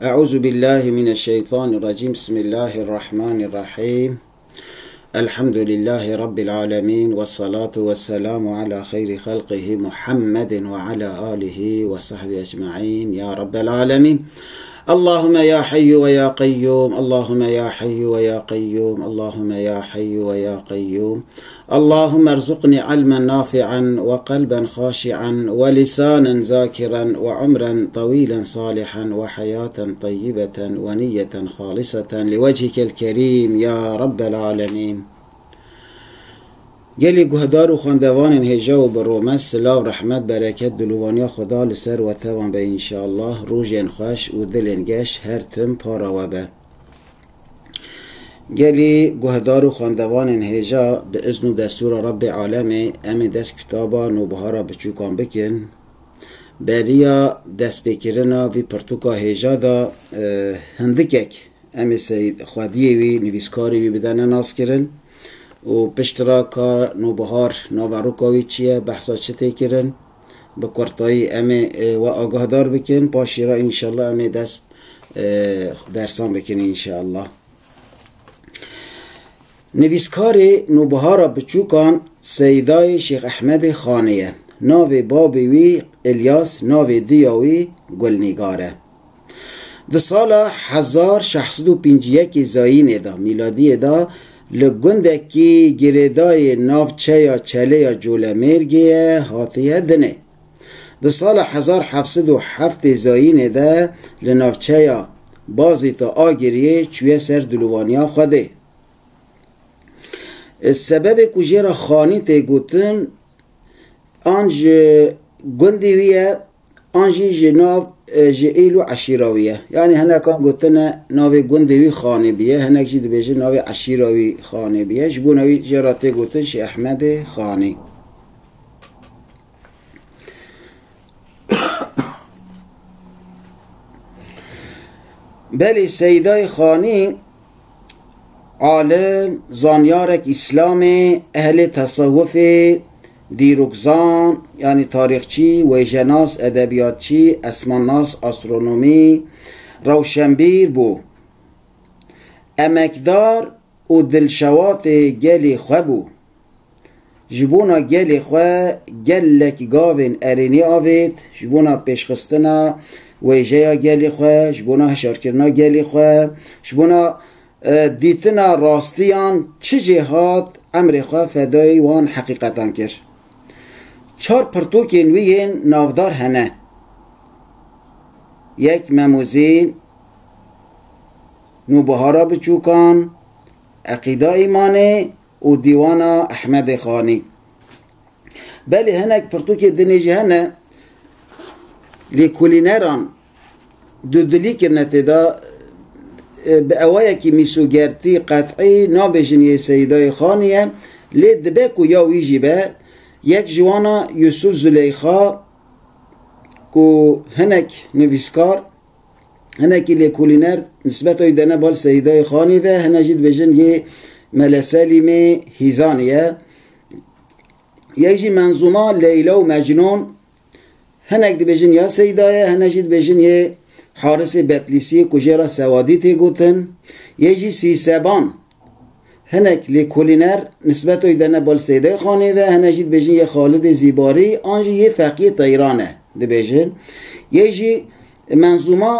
أعوذ بالله من الشيطان الرجيم. بسم الله الرحمن الرحيم. الحمد لله رب العالمين، والصلاة والسلام على خير خلقه محمد وعلى آله وصحبه أجمعين يا رب العالمين. اللهم يا حي ويا قيوم، اللهم يا حي ويا قيوم، اللهم يا حي ويا قيوم. اللهم ارزقني علما نافعا وقلبا خاشعا ولسانا ذاكرا وعمرا طويلا صالحا وحياة طيبة ونية خالصة لوجهك الكريم يا رب العالمين. گلی گهدار و خواندوان هجا و برومه سلاو رحمت برکت دلوانیا خدا لسر و توان به انشاءالله روژن خوش و دلنگش هر تم پارا و به. گلی گهدار و خواندوان هجا به اذن و دستور رب عالم امی دست کتابا نوبهارا بچوکان بکن بریا دست بکرنا وی پرتوکا هجا دا هندکک امی سید خودیه وی نویسکاری وی بدن ناس کرن و پشترا کار نوبهار ناوروکاوی چیه بحثا چه کرن به کورتایی امی و آگاهدار بکن پاشیرا انشالله امی دست درسان بکن انشالله. نویسکار نوبهارا بچوکان سیدای شیخ احمد خانیه، ناو بابوی الیاس، ناو دیاوی گلنگاره. ده سال 1651 زاین دا میلادی دا لگندکی گردای نافچه یا چله یا جولمرگیه هاتیه دنه. ده سال 1707 زاین دا لنافچه یا بازی تا آگریه چویه سر دلوانیا خوده. سبب کجی را خانی تی گوتن آنج گندویه آنجی جناو جئیلو عشیراویه، یعنی هنه کان گوتن ناوی گندوی خانه بیه، هنه جید بیجه ناوی عشیراوی خانه بیه، جبوناوی جراته گوتن شیخ احمد خانی. بلی سیدای خانی عالم زانیارک اسلام، اهل تصوف دیروگزان یعنی تاریخچی، ویژناس ادبیاتچی، اسماناس استرونومی، روشنبیر بو. امکدار و دلشوات گلی خواه بو. جبونا گلی خواه گلک گاوین ارینی آوید، جبونا پیشخستنا ویژه گلی خواه، جبونا هشارکرنا گلی خواه، جبونا دیتنا راستیان چه جهات امر خواه فدای وان حقیقتان کر. چار پرتوکین وین نافدار هنه. یک مموزین، نوبهارا بچوکان، عقیده ایمانه و دیوانا احمد خانی. بلی هنک پرتوک دنیجی هنه لیکولینران دودلی کرنته دا به اوایه که میسوگرتی قطعی نابجن یه سیدای خانیه لی دبکو یا ویجی به یک جوانا یوسف زلیخا که هنک نویسکار هنکی لیکولینر نسبت ایدنه بال سیدای خانی و هنجید بجن یه ملسلیم هیزانیه. یکی منظومه لیلا و مجنون هنک دی بجن یا سیدایه، هنجید بجن یه حارس بطلیسی کجرا سوادی تی گوتن. یکی سیسبان هنک لیکولینر نسبت ایدنه بال سیده خانه و هنجید بجن یه خالد زیباری آنجا یه فقیه تیرانه دی بجن. یکی منظومه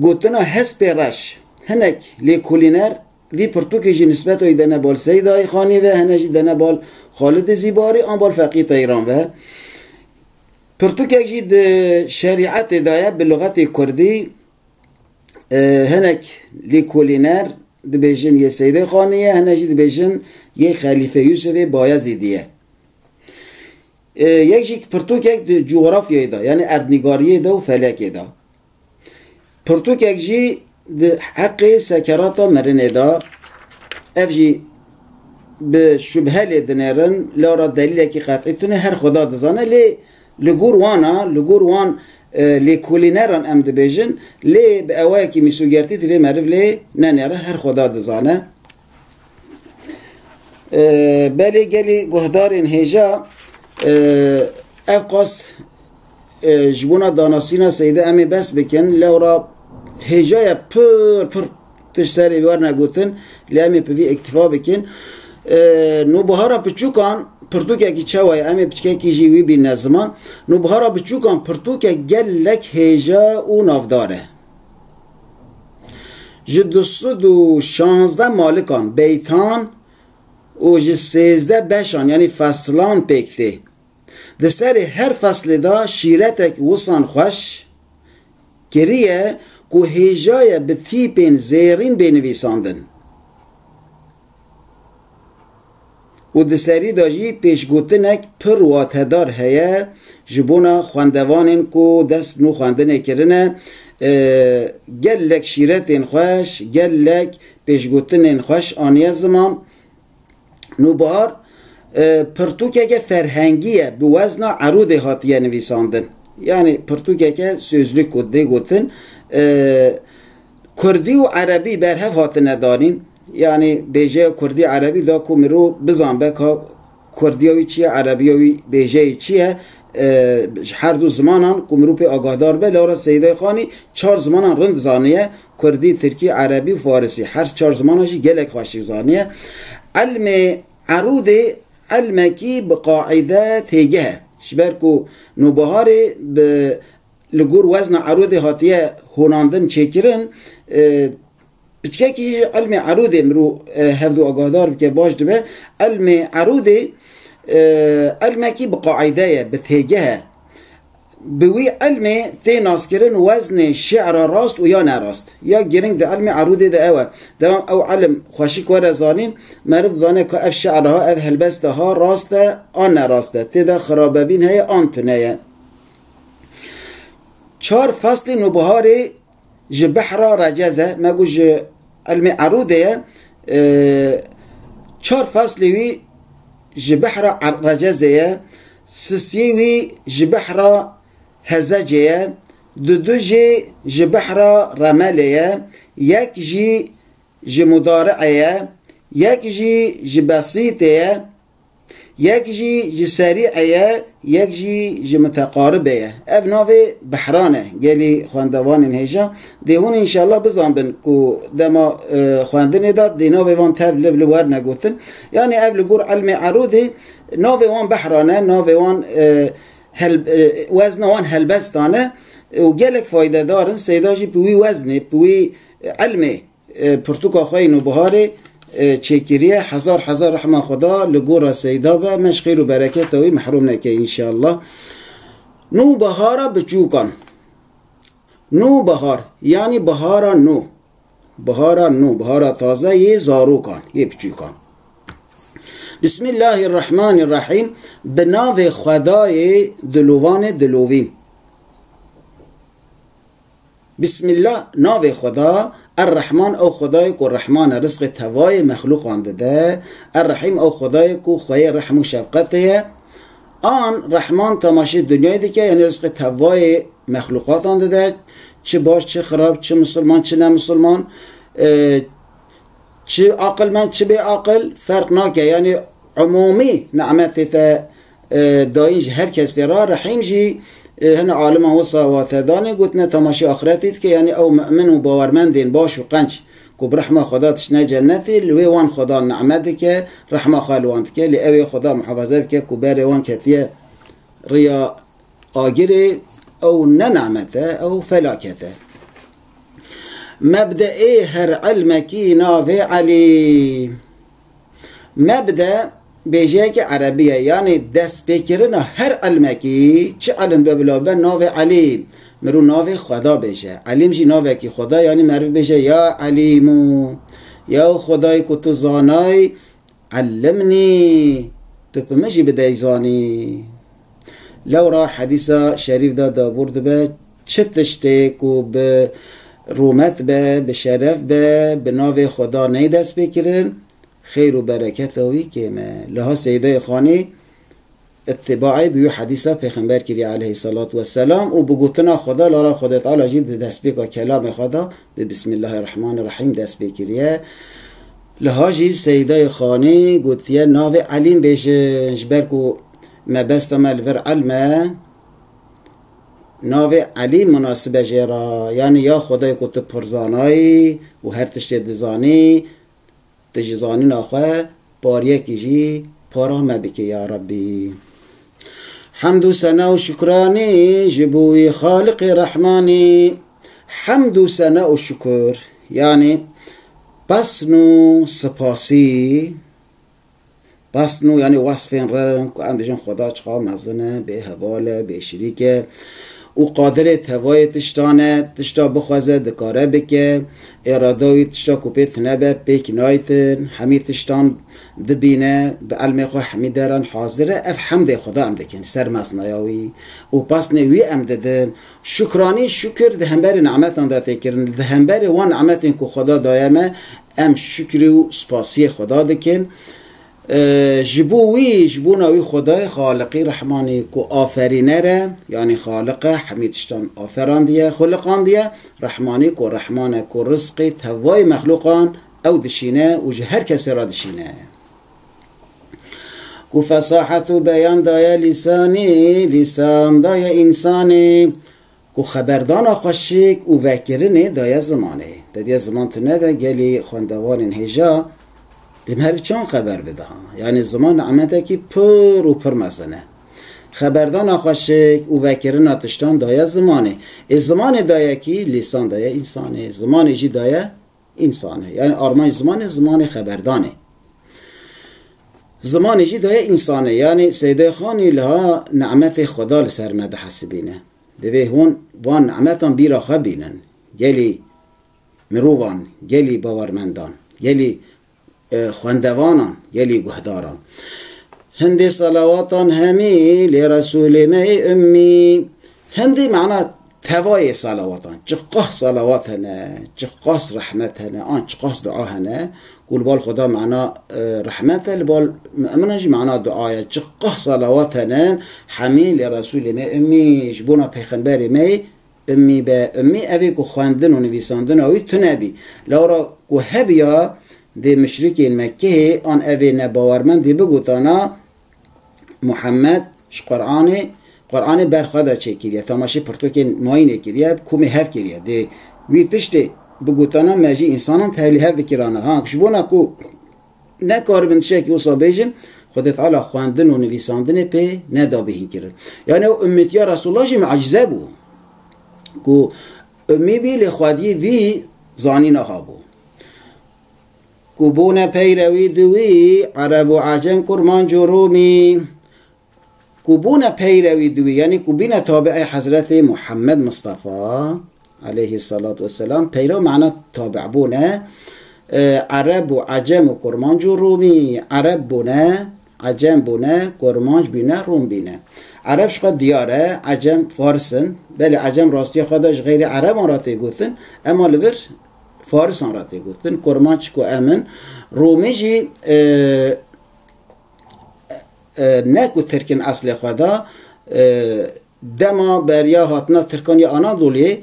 گوتنا حسب رش هنک لیکولینر وی پرتوکشی نسبت ایدنه بال سیده خانه و هنجید دنه بال خالد زیباری آن بال فقیه تیران و پرتوک اجید شریعت دایه به لغت کردی هنک لیکولینر دبیجن یه سیده خانیه، هنجی دبیجن یه خلیفه یوسف بایزیدیه. یکی پرتوک یک جغرافیه دا یعنی اردنگاریه دا و فلکه دا. پرتوک اجی حق سکرات مرنه دا افجی به شبهه لیدنرن لارا دلیل که قطعی تونه هر خدا دزانه لگور وان لیکولینران ام دبیجن لی به اوای که میسوگرتی دوی معرف لی ننیاره هر خدا دزانه. بلی گلی گهدار این هیجا افقاس جبونا داناسینا سیده امی بس بکن لورا هجای پر تشتری بیار نگوتن لیمی پوی اکتفا بکن نوبهارا بچوکان پرتوکه کی چوای امی بچکه کی جیوی بین نظمان نوبهارا بچوکان پرتوکه گلک هجا و نافداره جدسد و 16 مالکان بیتان و جه 13 بشان یعنی فصلان پکته ده سر هر فصل دا شیرتک وصان خوش کریه که هجای به تیپین زیرین بینویساندن و ده سری دا جی پیشگوتنک پر واتهدار هیا جبونا خواندوانین که دست نو خواندنه کرنه گلک شیرتین خوش گلک پیشگوتنین خوش آنیه زمان نوبهار پرتوکه که فرهنگیه به وزن عروض هاتیه نویساندن یعنی پرتوکه که سözlük کده گوتن کردی و عربی برهف هاتنه دارین یعنی بیجه کردی عربی دا که مرو بزن بکا کردیوی چیه عربیوی بیجه چیه هر دو زمانان که مرو پی آگاهدار به لورا سیده خانی 4 زمانان رند زانیه کردی ترکی عربی و فارسی هر 4 زماناشی گلک خوشی زانیه علم عروض علمکی بقاعده تیگه شبر کو نوبهاری به لگور وزن عروض هاتیه هوناندن چکرن بچکه که علم عروض مرو هفدو آگاهدار بکه باش دبه علم عروض علمکی بقاعده بتیگه بوی علم تی ناس کرن وزن شعر راست و یا نراست یا گرنگ ده علم عروض ده اوه دوام او علم خوشی که زانین مرد زانه که اف شعرها اف هلبسته ها راسته آن نراسته تی ده خرابه بین های آن تنه 4 فصل نوبهاری جبحرا رجزه مگو علم عروضه 4 فصلی جبحرا رجزه سسیوی جبحرا هزجه دو جی جبحرا رمله یک جی جمدارعه یک جی جبسيطه یک جی جسریعه یک جی جمتقاربه اف ناوی بحرانه گلی خواندوان هیجا دیهون انشالله بزنبن کو دما خواندن داد دی ناوی وان تاب لبلوار نگوتن یعنی اف لگور علم عروضی ناوی وان بحرانه ناوی وان وزن وان هلبستانه و گلک فایده دارن سیداجی پوی وزنه پوی علمه پرتوکا خواه نوبهاره چکریه هزار رحمه خدا لگورا سیدا به مش خیر و برکت وی محروم نکه انشاءالله نو بهارا بچوکان نو بهار یعنی بهارا نو بهارا تازه یه زاروکان یه بچوکان بسم الله الرحمن الرحیم به ناو خدای دلوان دلوین بسم الله ناو خدا الرحمن او خدای کو رحمان رزق توای مخلوق آنده الرحیم او خدای کو خواه رحم و شفقته آن رحمان تماشی دنیای دیگه یعنی رزق توای مخلوقات آنده چه باش چه خراب چه مسلمان چه نمسلمان چه عاقل من چه بی عاقل فرق ناکه یعنی عمومی نعمت تا داینج هر کسی را رحیم جی هن عالم وصا و تدانه گوتنه تماشی آخرتید که یعنی او مؤمن و باورمندین باش و قنچ که برحمه خدا تشنه جنتی لوی وان خدا نعمت که رحمه خالواند که لئوی خدا محافظه که بری وان کتیه ریا آگره او ننعمته او فلاکته مبدأ هر علمکی ناوی علی مبدأ بیجه که عربیه یعنی دست بکرن هر علمکی چه علم ببلا به ناو علیم مرو ناو خدا بشه علیم جی ناو کی خدا یعنی معروف بشه یا علیمو یا خدای که تو زانای علمنی تو پمشی بدهی زانی لو را حدیث شریف دا برد به چه تشتک و به رومت به شرف به ناو خدا نی دست بکرن خیر و برکت وی که لها سیده خانی اتباعی بیو حدیثا پیغمبر کری علیه الصلاة والسلام و بگوتنا خدا لارا خدا تعالی جید دست بکا کلام خدا به بسم الله الرحمن الرحیم دست بکریه لها جید سیده خانی گوتیه ناو علیم بیشه جبرکو مبست ملور علمه ناو علی مناسب جرا، یعنی یا خدای کو تو پرزانایی و هر تشت دزانی تجزانی ناخواه باریه کجی پارا مبکه یا ربی. حمد و ثنا و شکرانی جبوی خالق رحمانی. حمد و ثنا و شکر یعنی بسنو سپاسی، بسنو یعنی وصفین رنگ که اندیشن خدا چقا مزنه به حواله به شریکه او قادر توای تشتانه تشتا بخوازه دکاره بکه ارادوی تشتا کپیت نبه پیک نایتن همی تشتان دبینه به علم خواه همی دارن حاضره اف حمد خدا ام دکن سر مصنایاوی و پس نوی ام ددن شکرانی شکر دهنبر نعمتان داته کرن دهنبر وان نعمتین که خدا دایمه ام شکری و سپاسی خدا دکن جبوناوی خدای خالقی رحمانی کو آفرینه ره یعنی خالق حمیدشتان آفران دیه خلقان دیه رحمانی کو رحمانه کو رزقی توای مخلوقان او دشینه و هر کسی را دشینه کو فصاحت و بیان دایه لسانی لسان دایه انسانی کو خبردان خوشیک و وکرنه دایه زمانه دایه زمان تنبه گلی خوندوان هجا دمهر چون خبر بده ها یعنی زمان نعمته که پر و پر مزنه خبردان آخوشک و وکرن آتشتان دایه زمانه زمان دایه که لسان دایه انسانه زمان جی دایه انسانه یعنی آرمان زمان خبردانه زمان جی دایه انسانه یعنی سیده خانی لها نعمت خدا لسر مده حسبینه دوه هون وان نعمتان بیرا خبینن گلی مروان گلی باورمندان گلی خواندوانان یلی گهداران هندی صلواتان همی لرسول می امی هندی معنی توای صلواتان چقه صلوات هنه چقه رحمت هنه آن چقه دعا هنه قول بال خدا معنی رحمت البال مؤمنجی معنی دعای چقه صلوات هنه همی لرسول می امی جبونا پیغمبر می امی به امی اوی که خواندن و نویساندن اوی تو نبی لورا که هبیا دی مشرکی مکه آن اوی نباورمند دی بگوتانا محمد قرآن برخواده چه کریه تماشی پرتوکین ماینه کریه کومی هف کریه دی وی تشتی بگوتانا مجی انسانان تحویلی هف بکرانه ها کشبونا کو نکار بندشه که اوصا بیجن خود تعالی خواندن و نویساندن پی ندا بهین کرن یعنی امتیا رسول الله جی معجزه بو کو امی بی لخوادی وی زانی نها بو کبون پیروی دوی عرب و عجم کرمان رومی کبون پیروی دوی یعنی کبین تابع حضرت محمد مصطفی علیه الصلاة والسلام پیرو معنی تابع بونه عرب و عجم و کرمان رومی عرب بونه عجم بونه کرمانج بینه روم بینه عرب شقد دیاره عجم فارسن بله عجم راستی خودش غیر عرب آن را تیگوتن اما لور فارسان را تیگوتن کرمانچ کو امن رومی جی نکو ترکن اصل خدا دما بریا هاتنا ترکانی آنادولی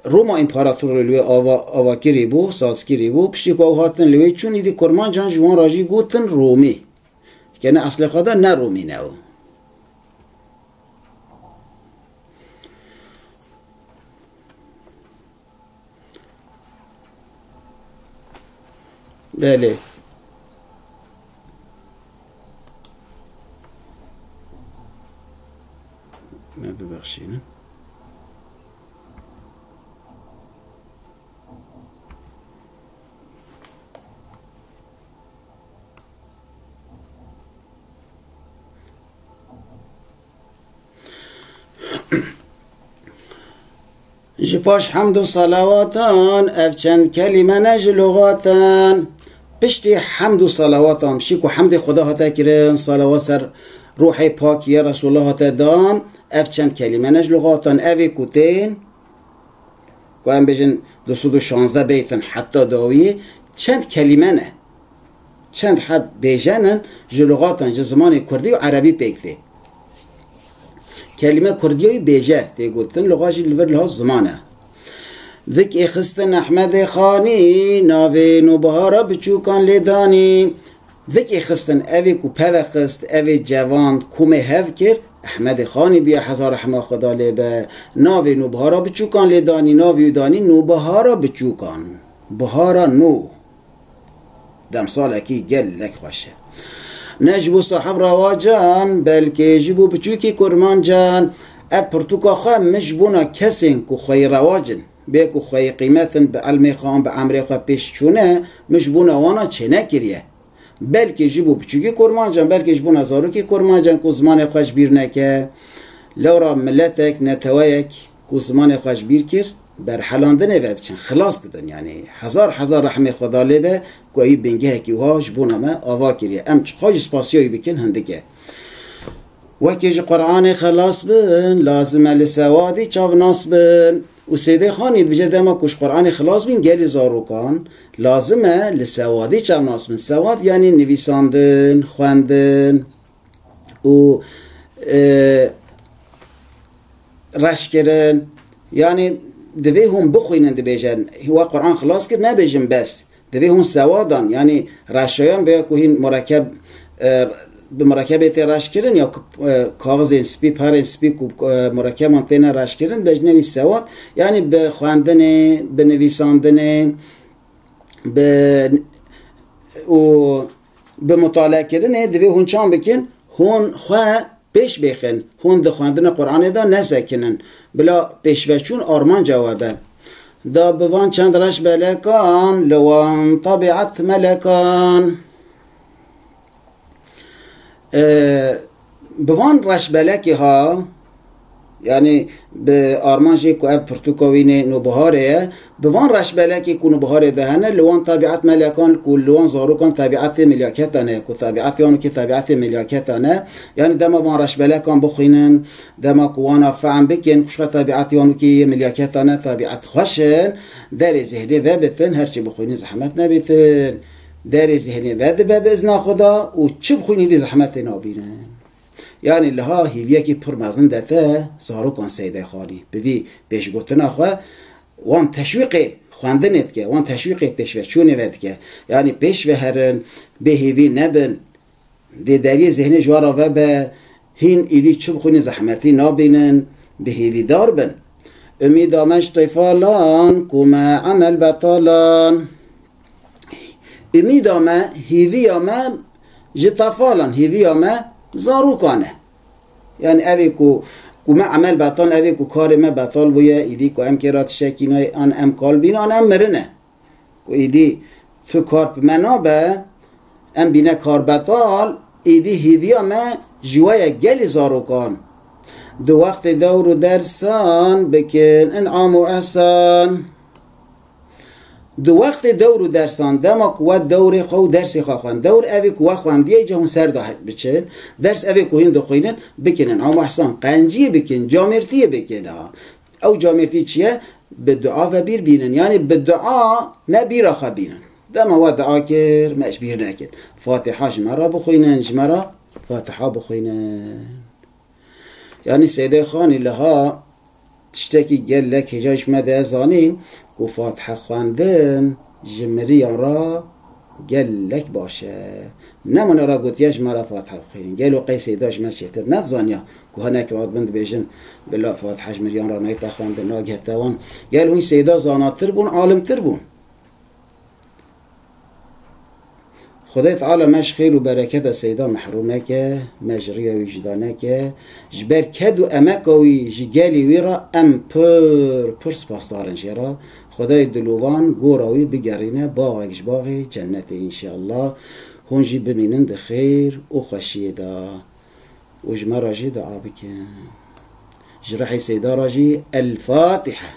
روما امپاراتور لوی آواکری بو سازکری بو پشتی که هاتن لوی چون ایدی کرمان جان جوان راجی گوتن رومی که نه اصل خدا نه رومی نو بله ما ببخشینه جپاش حمد و صلواتان اف چند کلمه نج لغاتان پشتی حمد و صلواتان شیکو حمد خدا هاتا کرن صلوات سر روح پاک یا رسول الله هاتا دان اف چند کلمه نج لغاتان اوی کتین که هم بجن 216 بیتن حتی داویه چند کلمه نه چند حب بیجنن جلغاتان جزمان کردی و عربی پیکته کلمه کردیوی بیجه تیگوتن لغاجی لور لها زمانه وک اخستن احمد خانی ناوی نوبهارا بچوکان لیدانی وک اخستن اوی کو پوخست اوی جوان کومه هف کر احمد خانی بیا هزار رحمه خدا لبه ناوی نو بهارا بچوکان لدانی ناوی دانی نو بهارا بچوکان بهارا نو دم سالکی گل لک خوشه نجبو صاحب رواجان بلکه جبو بچوکی کرمان جان اب پرتوکا خواه مجبونا کسین که خوی رواجن به که خوی قیمتن به علم خواه به عمر خواه پیش چونه مجبونا وانا چه نکریه بلکه جبو بچوکی کرمان جان بلکه جبو نزارو که کرمان جان که زمان خوش بیر نکه لورا ملتک نتوایک که زمان خوش بیر کر بر حلاندن وید چن خلاص دادن یعنی هزار رحمه خدا لبه که ای بنگه که ها جبونا ما آوا کریه ام چخواج سپاسیایی بکن هندگه وکی جی قرآن خلاص بن لازمه لسوادی چاو ناس بن و سیده خانید بجه دما کش قرآن خلاص بین گلی زاروکان لازمه لسوادی چاو ناس بن سواد یعنی نویساندن خواندن و رش کردن یعنی دوی هم بخوینن دی بیجن هوا قرآن خلاص کرد نبیجن بس دوی هم سوادان یعنی رشایان بیا که این مرکب به مرکب رش کردن یا کاغذ سپی پر سپی مرکب منتین رش کردن بجنوی سواد یعنی به خواندن به نویساندن به مطالعه کردن دوی هون چان بکن هون خواه پیش بخن هون ده خواندن قرآن دا نسکنن بلا پیشوچون آرمان جوابه دا بوان چند رش بلکان لوان طبیعت ملکان بوان رش بلکی ها یعنی به آرمانجی که اف پرتوکاوینه نوبهاره بوان رش بلکی که نوبهاره دهنه لوان طبیعت ملکان که لوان زاروکان طبیعت ملیاکتانه که طبیعت یانو که طبیعت ملیاکتانه یعنی دما وان رش بلکان بخوینن دما که وانا فهم بکن کشکا طبیعت یانو که ملیاکتانه طبیعت خوشن در ذهنی و بتن هرچی بخوینی زحمت نبیتن در ذهنی و دبه بازنا خدا و چه بخوینی دی زحمت نابینن یعنی لها هیویه که پر مزن دته زارو کن سیده خالی بوی پیش گوتنا خواه وان تشویق خواندنت که وان تشویق پیشوچونه ود که یعنی پیش و هرن به هیوی نبن دی دری ذهن جوارا و به هین ایلی چه بخونی زحمتی نابینن به هیوی دار بن امید آمش طفالان کما عمل بطالان امید آمه هیوی آمه جطفالان هیوی آمه زاروکانه یعنی اوی کو ما عمل بطال اوی کو کار ما بطال بویه ایدی کو ام کرات شکینای آن ام کال بین آن ام مرنه کو ایدی تو کار منابه ام بینه کار بطال ایدی هیویا ما جوای گلی زاروکان دو وقت دور و درسان بکن انعام و احسان دو وقت دور و درسان دما قوت دور خو درس خواخوان دور اوی کو خواندیه جهون سر داهت بچن درس اوی کو هین دخوینن بکنن او احسان قنجی بکن جامرتی بکن او جامرتی چیه به دعا و بیر بینن یعنی به دعا ما بیر آخا بینن دما و دعا کر ماش بیر نکن فاتحه جمرا بخوینن جمرا فاتحه بخوینن یعنی سیده خانی لها تشتکی گل لک هجاش مده زانین که فاتحه خواندن جمری را گلک باشه نمونه را گوتیش مرا فاتحه بخیرین گلو قیسی داشت من شهتر ندزانیا که هنک راد بند بیشن بلا فاتحه جمریان را نیت خواندن ناگه توان گل هون سیدا زاناتر بون عالمتر بون خدای تعالی مش خیر و برکت سیدا محروم نکه مجری و وجدانه که جبر کد و امکوی جگلی وی را ام پر سپاسدارن جرا خدای دلوان گوراوی بگرینه باغش باغی جنت انشاءالله هونجی بمینن ده خیر و خوشی دا و جمع راجی دعا بکن جرحی سیدا راجی الفاتحه